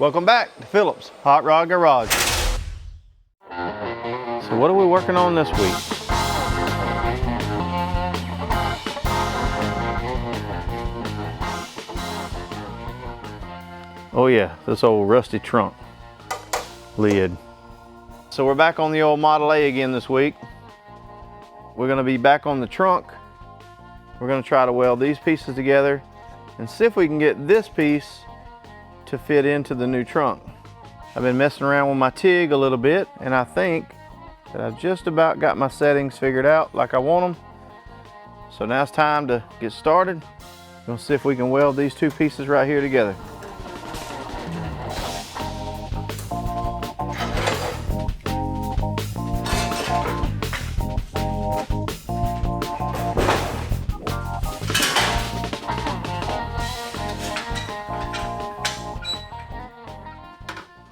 Welcome back to Phillips Hot Rod Garage. So what are we working on this week? Oh yeah, this old rusty trunk lid. So we're back on the old Model A again this week. We're gonna be back on the trunk. We're gonna try to weld these pieces together and see if we can get this piece to fit into the new trunk. I've been messing around with my TIG a little bit, and I think that I've just about got my settings figured out like I want them. So now it's time to get started. We're gonna see if we can weld these two pieces right here together.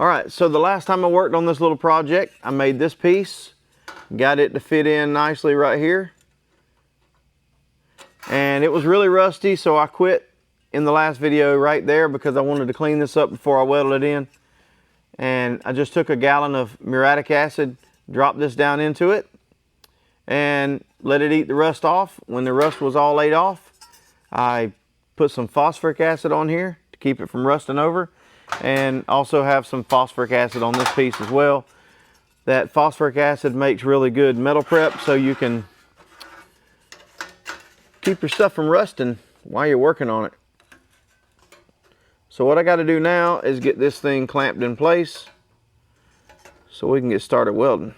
All right, so the last time I worked on this little project, I made this piece, got it to fit in nicely right here. And it was really rusty, so I quit in the last video right there because I wanted to clean this up before I welded it in. And I just took a gallon of muriatic acid, dropped this down into it, and let it eat the rust off. When the rust was all laid off, I put some phosphoric acid on here to keep it from rusting over. And also have some phosphoric acid on this piece as well. That phosphoric acid makes really good metal prep, so you can keep your stuff from rusting while you're working on it. So what I got to do now is get this thing clamped in place so we can get started welding.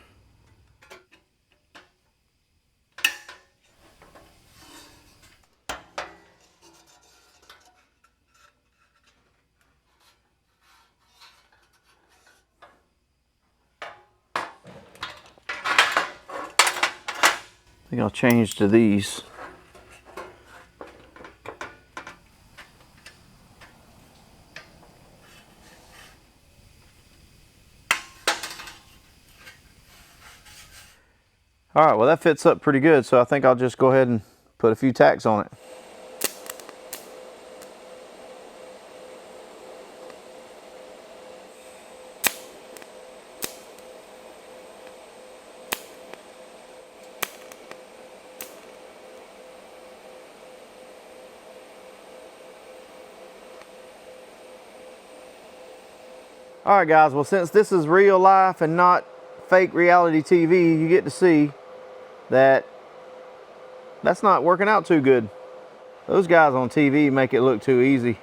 I think I'll change to these. All right, well that fits up pretty good, so I think I'll just go ahead and put a few tacks on it. All right guys, well since this is real life and not fake reality TV, you get to see that that's not working out too good. Those guys on TV make it look too easy.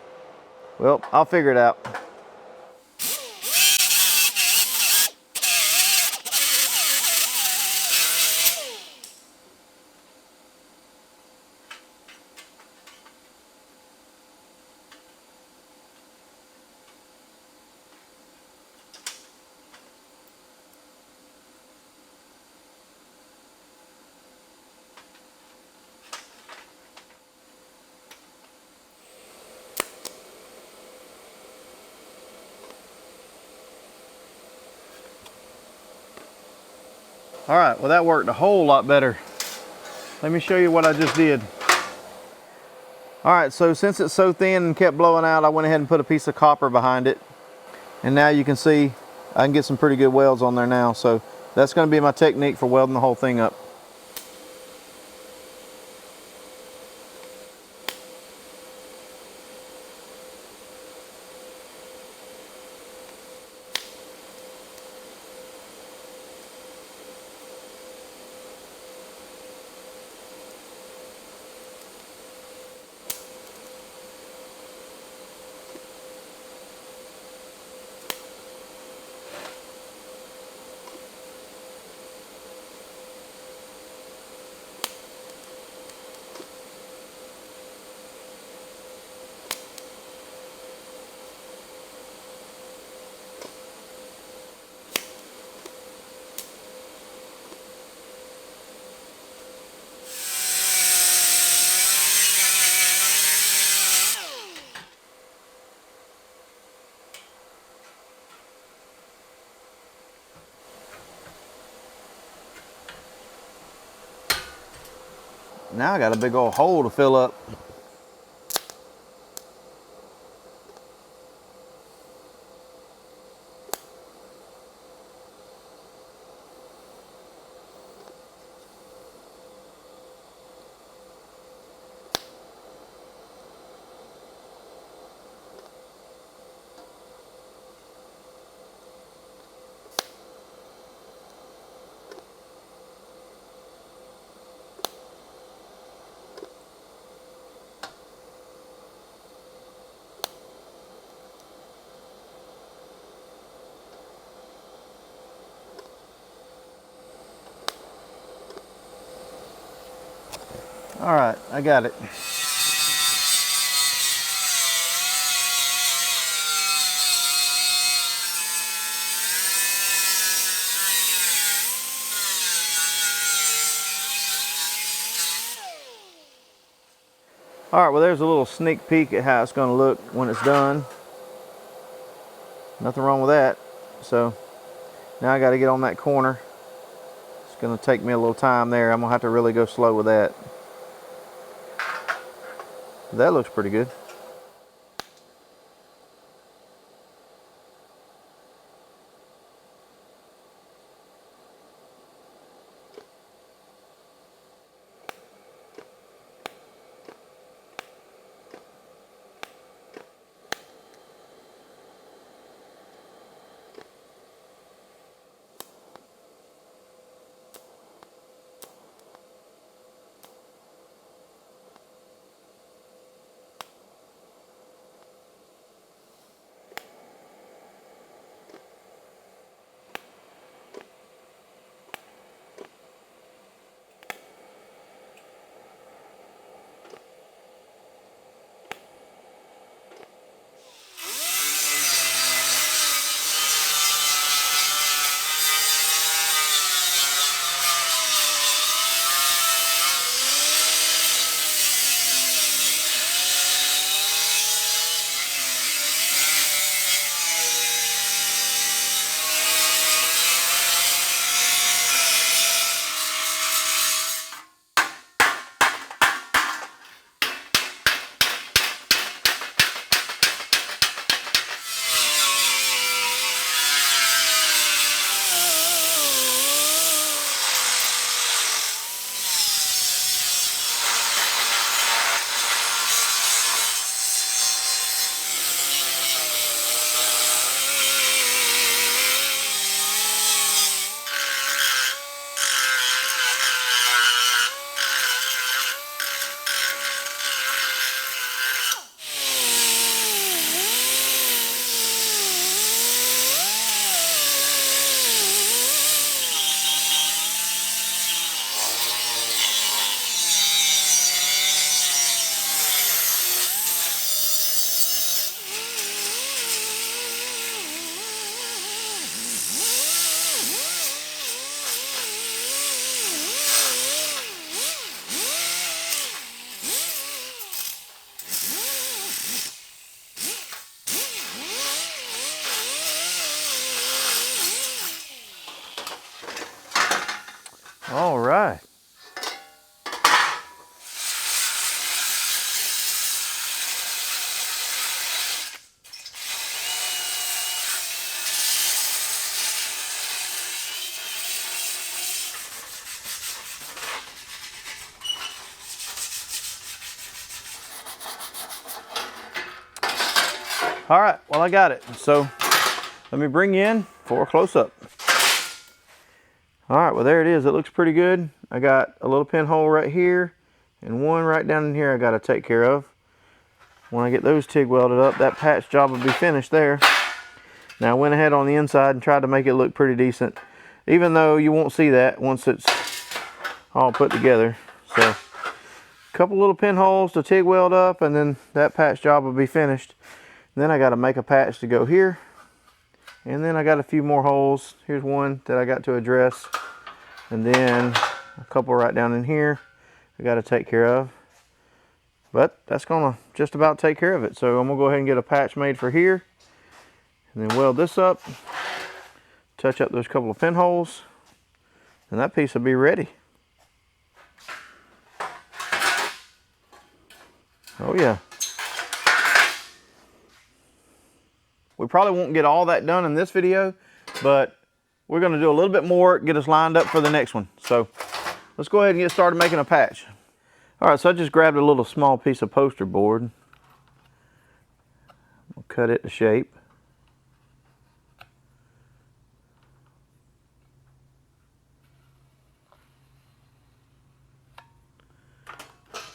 Well, I'll figure it out. All right, well that worked a whole lot better. Let me show you what I just did. All right, so since it's so thin and kept blowing out, I went ahead and put a piece of copper behind it. And now you can see I can get some pretty good welds on there now. So that's gonna be my technique for welding the whole thing up. Now I got a big old hole to fill up. All right, I got it. All right, well, there's a little sneak peek at how it's going to look when it's done. Nothing wrong with that. So now I got to get on that corner. It's going to take me a little time there. I'm going to have to really go slow with that. That looks pretty good. All right. All right, well, I got it. So let me bring you in for a close-up. All right, well, there it is. It looks pretty good. I got a little pinhole right here and one right down in here I got to take care of. When I get those TIG welded up, that patch job will be finished there. Now, I went ahead on the inside and tried to make it look pretty decent, even though you won't see that once it's all put together. So, a couple little pinholes to TIG weld up, and then that patch job will be finished. And then I got to make a patch to go here. And then I got a few more holes. Here's one that I got to address. And then a couple right down in here I got to take care of. But that's going to just about take care of it. So I'm going to go ahead and get a patch made for here. And then weld this up. Touch up those couple of pinholes. And that piece will be ready. Oh yeah. We probably won't get all that done in this video, but we're going to do a little bit more, get us lined up for the next one. So let's go ahead and get started making a patch. All right, so I just grabbed a little small piece of poster board. We'll cut it to shape.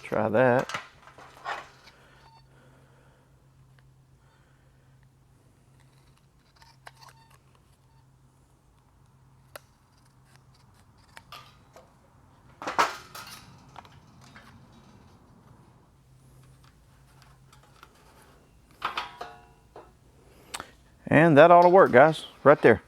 Try that. And that ought to work, guys, right there.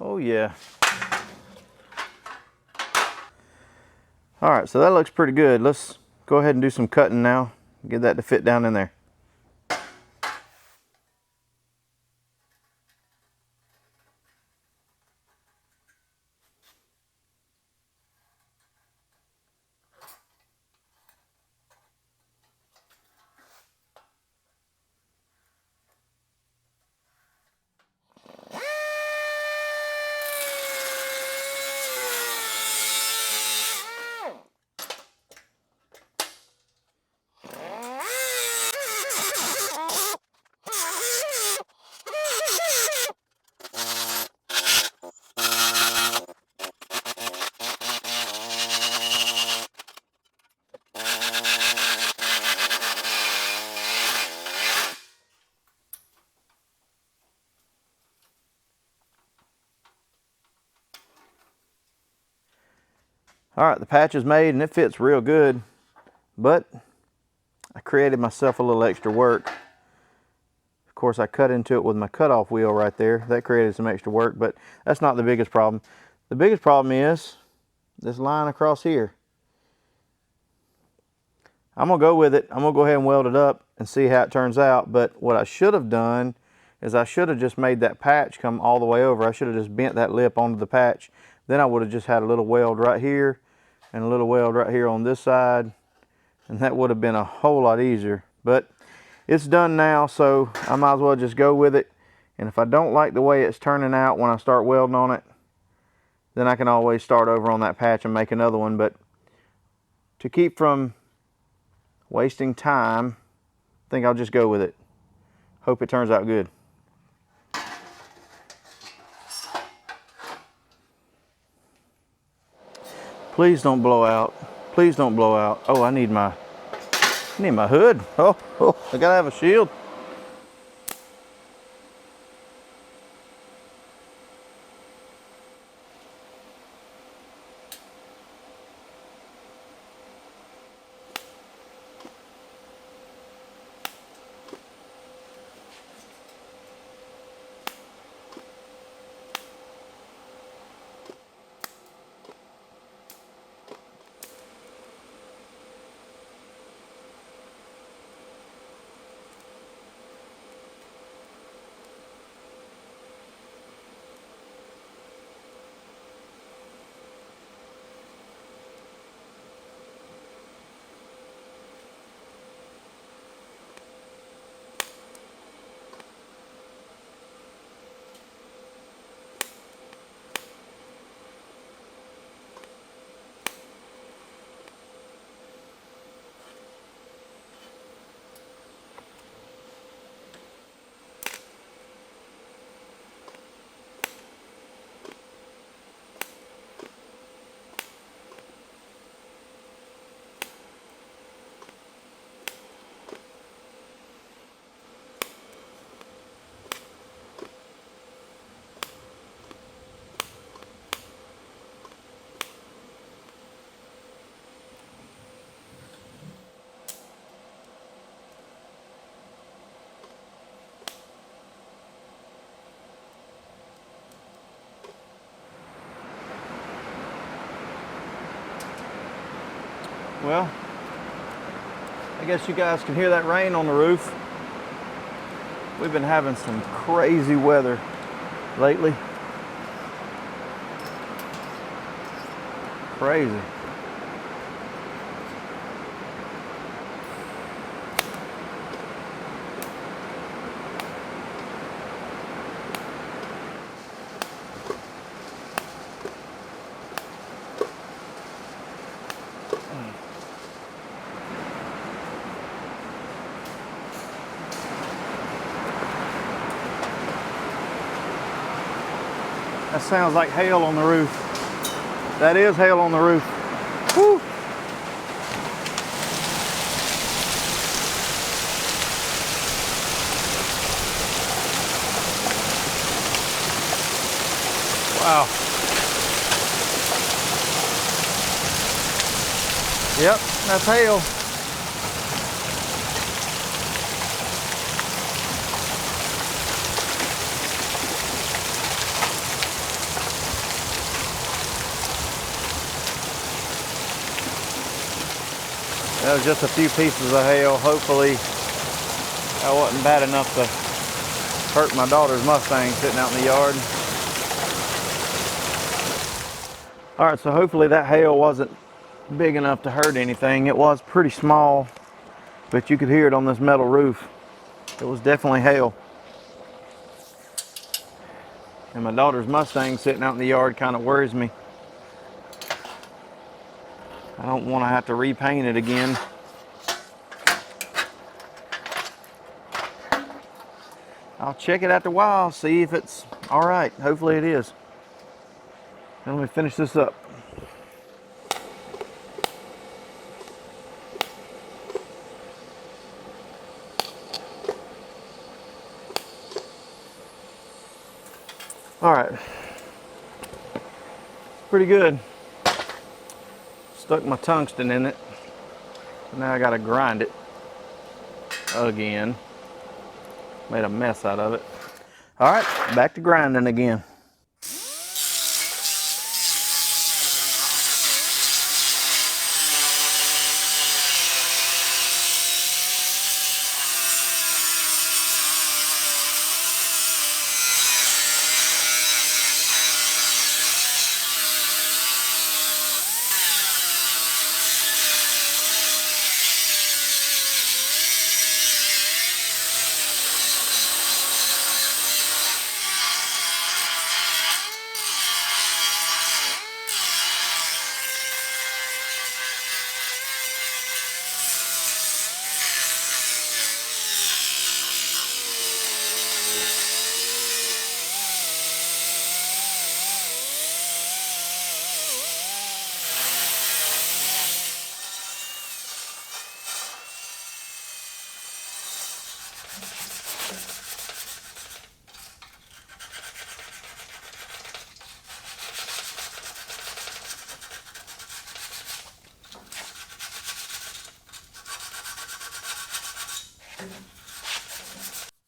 Oh yeah. All right, so that looks pretty good. Let's go ahead and do some cutting now. Get that to fit down in there. All right, the patch is made and it fits real good, but I created myself a little extra work. Of course, I cut into it with my cutoff wheel right there. That created some extra work, but that's not the biggest problem. The biggest problem is this line across here. I'm gonna go with it. I'm gonna go ahead and weld it up and see how it turns out, but what I should have done is I should have just made that patch come all the way over. I should have just bent that lip onto the patch. Then I would have just had a little weld right here and a little weld right here on this side, and that would have been a whole lot easier. But it's done now, so I might as well just go with it. And if I don't like the way it's turning out when I start welding on it, then I can always start over on that patch and make another one. But to keep from wasting time, I think I'll just go with it. Hope it turns out good. Please don't blow out. Please don't blow out. Oh, I need my hood. Oh, I gotta have a shield. Well, I guess you guys can hear that rain on the roof. We've been having some crazy weather lately. Crazy. That sounds like hail on the roof. That is hail on the roof. Woo! Wow. Yep, that's hail. That was just a few pieces of hail. Hopefully that wasn't bad enough to hurt my daughter's Mustang sitting out in the yard. All right, so hopefully that hail wasn't big enough to hurt anything. It was pretty small, but you could hear it on this metal roof. It was definitely hail. And my daughter's Mustang sitting out in the yard kind of worries me. I don't want to have to repaint it again. I'll check it after a while, see if it's all right. Hopefully it is. Now let me finish this up. All right. Pretty good. Stuck my tungsten in it. Now I gotta grind it again. Made a mess out of it. All right, back to grinding again.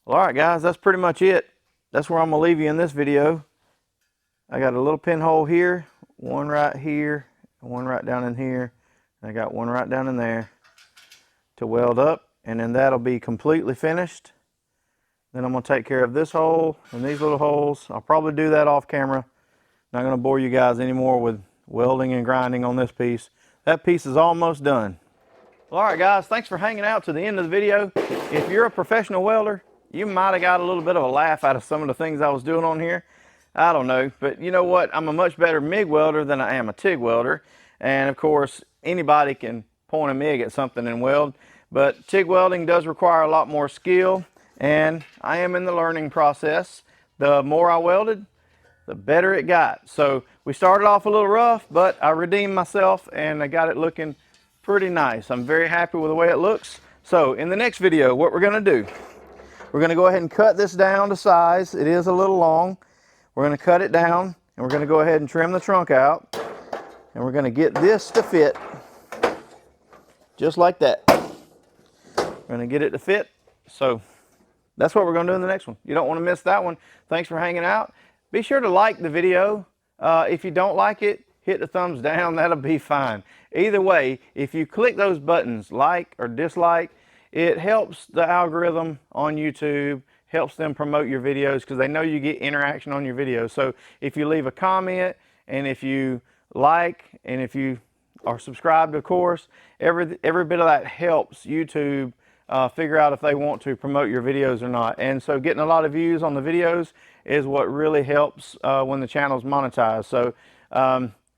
Well, all right, guys, that's pretty much it. That's where I'm gonna leave you in this video. I got a little pinhole here, one right here, and one right down in here. And I got one right down in there to weld up, and then that'll be completely finished. Then I'm gonna take care of this hole and these little holes. I'll probably do that off camera. Not gonna bore you guys anymore with welding and grinding on this piece. That piece is almost done. Well, all right, guys, thanks for hanging out to the end of the video. If you're a professional welder, you might have got a little bit of a laugh out of some of the things I was doing on here. I don't know, but you know what? I'm a much better MIG welder than I am a TIG welder. And of course, anybody can point a MIG at something and weld, but TIG welding does require a lot more skill, and I am in the learning process. The more I welded, the better it got. So we started off a little rough, but I redeemed myself and I got it looking pretty nice. I'm very happy with the way it looks. So in the next video, what we're gonna do, we're gonna go ahead and cut this down to size. It is a little long. We're gonna cut it down and we're gonna go ahead and trim the trunk out. And we're gonna get this to fit just like that. We're gonna get it to fit. So that's what we're gonna do in the next one. You don't wanna miss that one. Thanks for hanging out. Be sure to like the video. If you don't like it, hit the thumbs down, that'll be fine. Either way, if you click those buttons, like or dislike, it helps the algorithm on YouTube, helps them promote your videos because they know you get interaction on your videos. So if you leave a comment, and if you like, and if you are subscribed, of course, every bit of that helps YouTube figure out if they want to promote your videos or not. And so getting a lot of views on the videos is what really helps when the channel's monetized. So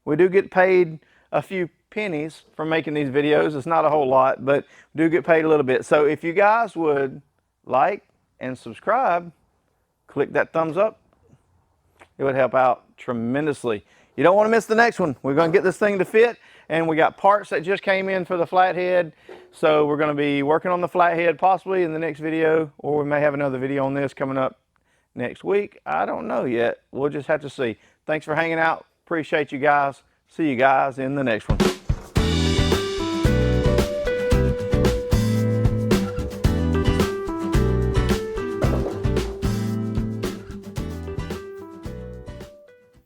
we do get paid a few pennies for making these videos. It's not a whole lot, but we do get paid a little bit. So if you guys would like and subscribe, click that thumbs up. It would help out tremendously. You don't want to miss the next one. We're going to get this thing to fit, and we got parts that just came in for the flathead. So we're going to be working on the flathead possibly in the next video, or we may have another video on this coming up next week. I don't know yet. We'll just have to see. Thanks for hanging out. Appreciate you guys. See you guys in the next one.